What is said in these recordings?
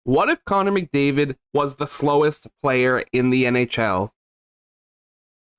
What if Connor McDavid was the slowest player in the NHL?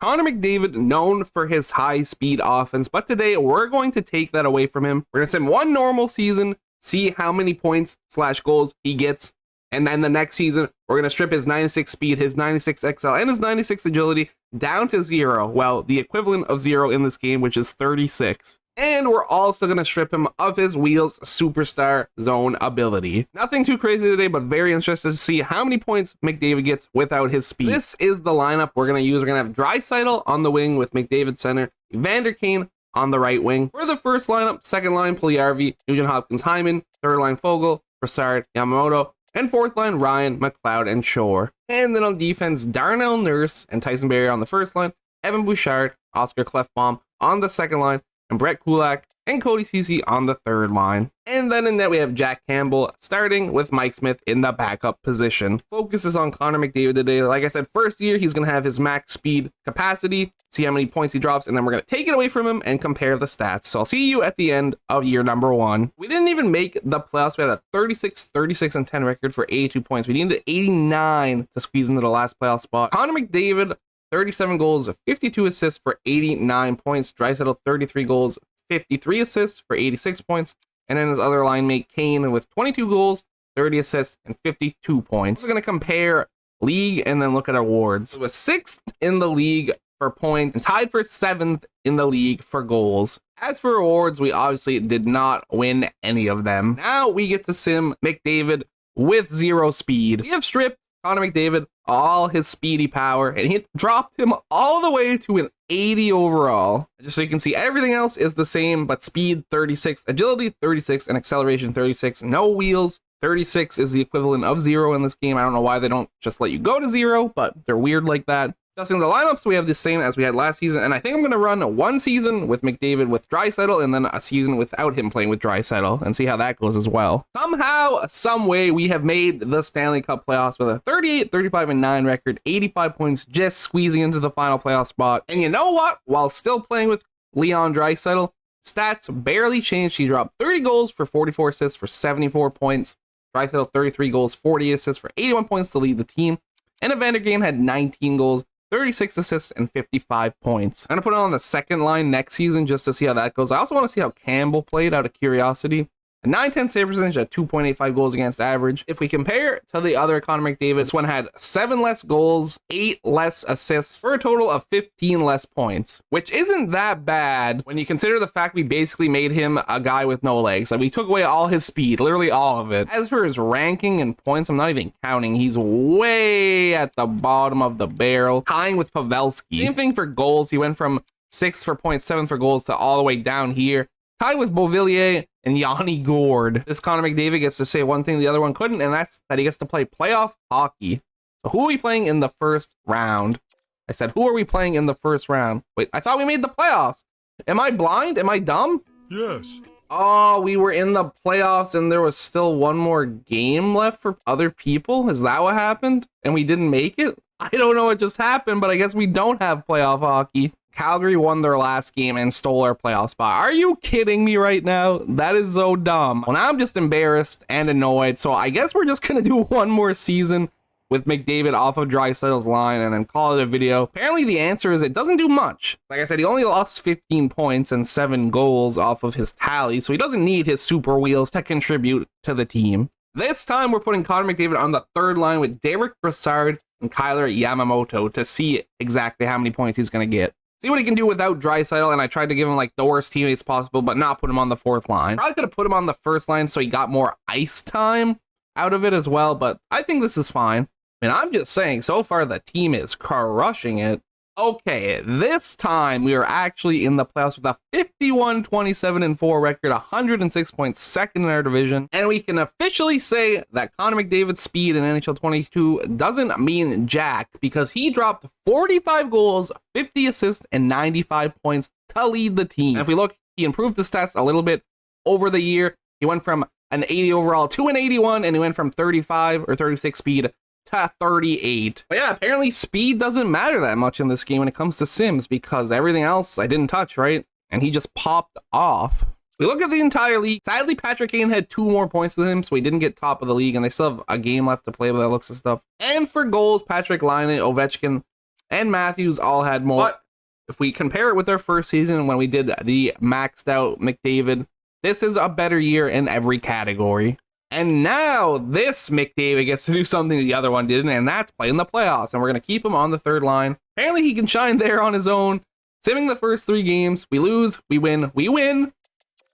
Connor McDavid, known for his high-speed offense, but today we're going to take that away from him. We're going to sim one normal season, see how many points / goals he gets, and then the next season, we're going to strip his 96 speed, his 96 XL, and his 96 agility down to 0. Well, the equivalent of 0 in this game, which is 36. And we're also going to strip him of his Wheels Superstar Zone ability. Nothing too crazy today, but very interested to see how many points McDavid gets without his speed. This is the lineup we're going to use. We're going to have Draisaitl on the wing with McDavid center, Evander Kane on the right wing. For the first lineup, second line, Puljujarvi, Nugent Hopkins, Hyman, third line, Fogel, Brassard, Yamamoto, and fourth line, Ryan, McLeod, and Shore. And then on defense, Darnell Nurse and Tyson Barrie on the first line, Evan Bouchard, Oscar Klefbom on the second line, and Brett Kulak and Cody Ceci on the third line. And then in net, we have Jack Campbell starting with Mike Smith in the backup position. Focus is on Connor McDavid today. Like I said, first year, he's going to have his max speed capacity, see how many points he drops, and then we're going to take it away from him and compare the stats. So I'll see you at the end of year number 1. We didn't even make the playoffs. We had a 36-36-10 record for 82 points. We needed 89 to squeeze into the last playoff spot. Connor McDavid, 37 goals, 52 assists for 89 points. Draisaitl, 33 goals, 53 assists for 86 points. And then his other line mate, Kane, with 22 goals, 30 assists, and 52 points. We're going to compare league and then look at awards. It was 6th in the league for points, and tied for 7th in the league for goals. As for awards, we obviously did not win any of them. Now we get to sim McDavid with 0 speed. We have stripped Connor McDavid all his speedy power, and he dropped him all the way to an 80 overall. Just so you can see, everything else is the same, but speed 36, agility 36, and acceleration 36. No wheels. 36 is the equivalent of 0 in this game. I don't know why they don't just let you go to 0, but they're weird like that. Adjusting the lineups, we have the same as we had last season, and I think I'm going to run one season with McDavid with Draisaitl, and then a season without him playing with Draisaitl, and see how that goes as well. Somehow, some way, we have made the Stanley Cup playoffs with a 38-35-9 record, 85 points, just squeezing into the final playoff spot. And you know what? While still playing with Leon Draisaitl, stats barely changed. He dropped 30 goals for 44 assists for 74 points. Draisaitl, 33 goals, 48 assists for 81 points to lead the team. And Evander Kane had 19 goals, 36 assists, and 55 points. I'm going to put it on the second line next season just to see how that goes. I also want to see how Campbell played out of curiosity. A 910 save percentage at 2.85 goals against average. If we compare to the other Connor McDavid, this one had 7 less goals, 8 less assists, for a total of 15 less points, which isn't that bad when you consider the fact we basically made him a guy with no legs. Like, we took away all his speed, literally all of it. As for his ranking and points, I'm not even counting. He's way at the bottom of the barrel, tying with Pavelski. Same thing for goals. He went from 6th for points, 7th for goals to all the way down here, tied with Beauvillier and Yanni Gourde. This Connor McDavid gets to say one thing the other one couldn't, and that's that he gets to play playoff hockey. So who are we playing in the first round? I said, who are we playing in the first round? Wait, I thought we made the playoffs. Am I blind? Am I dumb? Yes. Oh, we were in the playoffs and there was still one more game left for other people? Is that what happened? And we didn't make it? I don't know what just happened, but I guess we don't have playoff hockey. Calgary won their last game and stole our playoff spot. Are you kidding me right now? That is so dumb. Well, now I'm just embarrassed and annoyed, so I guess we're just going to do one more season with McDavid off of Draisaitl's line and then call it a video. Apparently the answer is it doesn't do much. Like I said, he only lost 15 points and 7 goals off of his tally, so he doesn't need his super wheels to contribute to the team. This time we're putting Connor McDavid on the third line with Derek Brassard and Kyler Yamamoto to see exactly how many points he's going to get. See what he can do without Draisaitl, and I tried to give him like the worst teammates possible, but not put him on the fourth line. Probably could have put him on the first line so he got more ice time out of it as well, but I think this is fine. I mean, I'm just saying, so far the team is crushing it. Okay, this time we are actually in the playoffs with a 51-27-4 record, 106 points, second in our division, and we can officially say that Connor McDavid's speed in NHL 22 doesn't mean jack, because he dropped 45 goals, 50 assists, and 95 points to lead the team. And if we look, he improved the stats a little bit over the year. He went from an 80 overall to an 81, and he went from 35 or 36 speed to 38. But yeah, apparently speed doesn't matter that much in this game when it comes to Sims, because everything else I didn't touch, right? And he just popped off. We look at the entire league. Sadly, Patrick Kane had 2 more points than him, so he didn't get top of the league, and they still have a game left to play by the looks of stuff. And for goals, Patrick Laine, Ovechkin, and Matthews all had more. But if we compare it with their first season when we did the maxed out McDavid, this is a better year in every category. And now this McDavid gets to do something the other one didn't, and that's play in the playoffs. And we're going to keep him on the third line. Apparently he can shine there on his own. Simming the first 3 games. We lose, we win, we win.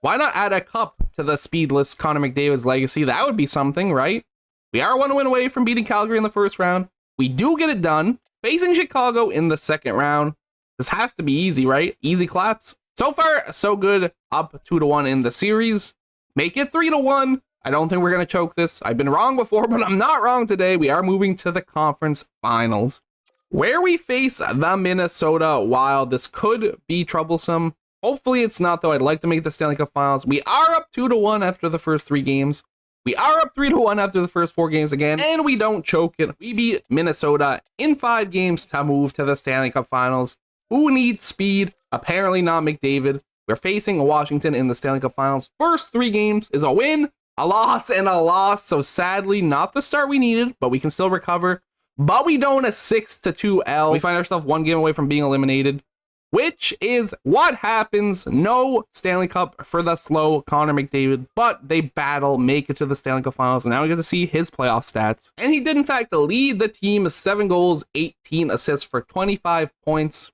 Why not add a cup to the speedless Connor McDavid's legacy? That would be something, right? We are 1 win away from beating Calgary in the first round. We do get it done. Facing Chicago in the second round. This has to be easy, right? Easy claps. So far, so good. Up 2-1 in the series. Make it 3-1. I don't think we're going to choke this. I've been wrong before, but I'm not wrong today. We are moving to the conference finals, where we face the Minnesota Wild. This could be troublesome. Hopefully it's not, though. I'd like to make the Stanley Cup Finals. We are up 2-1 after the first 3 games. We are up 3-1 after the first 4 games again, and we don't choke it. We beat Minnesota in 5 games to move to the Stanley Cup Finals. Who needs speed? Apparently not McDavid. We're facing Washington in the Stanley Cup Finals. First 3 games is a win, a loss, and a loss. So sadly, not the start we needed, but we can still recover. But we don't, a 6-2 L. We find ourselves 1 game away from being eliminated, which is what happens. No Stanley Cup for the slow Connor McDavid, but they battle, make it to the Stanley Cup Finals, and now we get to see his playoff stats. And he did, in fact, lead the team 7 goals, 18 assists for 25 points.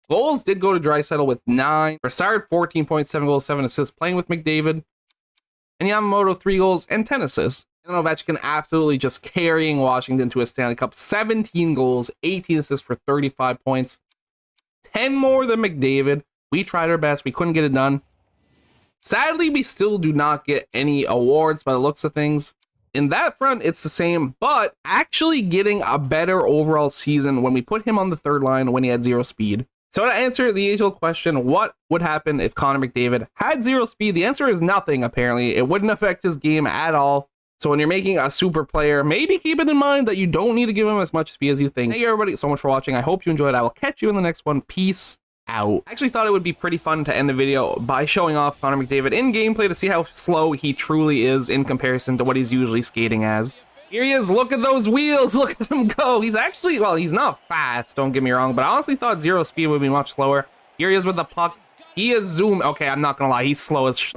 Goals did go to Draisaitl with 9. Brassard, 14.7 goals, 7 assists, playing with McDavid. And Yamamoto, 3 goals and 10 assists. And Ovechkin absolutely just carrying Washington to a Stanley Cup. 17 goals, 18 assists for 35 points. 10 more than McDavid. We tried our best. We couldn't get it done. Sadly, we still do not get any awards by the looks of things. In that front, it's the same, but actually getting a better overall season when we put him on the third line when he had 0 speed. So to answer the age-old question, what would happen if Connor McDavid had 0 speed? The answer is nothing, apparently. It wouldn't affect his game at all. So when you're making a super player, maybe keep it in mind that you don't need to give him as much speed as you think. Thank you everybody so much for watching. I hope you enjoyed. I will catch you in the next one. Peace out. I actually thought it would be pretty fun to end the video by showing off Connor McDavid in gameplay to see how slow he truly is in comparison to what he's usually skating as. Here he is. Look at those wheels. Look at him go. He's actually, well, he's not fast, don't get me wrong, but I honestly thought 0 speed would be much slower. Here he is with the puck. He is zoom. Okay, I'm not gonna lie. He's slow as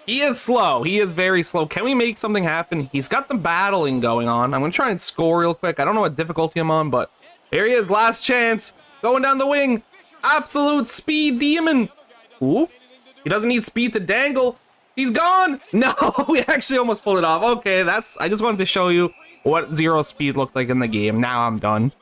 He is slow. He is very slow. Can we make something happen? He's got the battling going on. I'm gonna try and score real quick. I don't know what difficulty I'm on, but here he is. Last chance. Going down the wing. Absolute speed demon. Ooh. He doesn't need speed to dangle. He's gone. No, we actually almost pulled it off. Okay, I just wanted to show you what 0 speed looked like in the game. Now I'm done.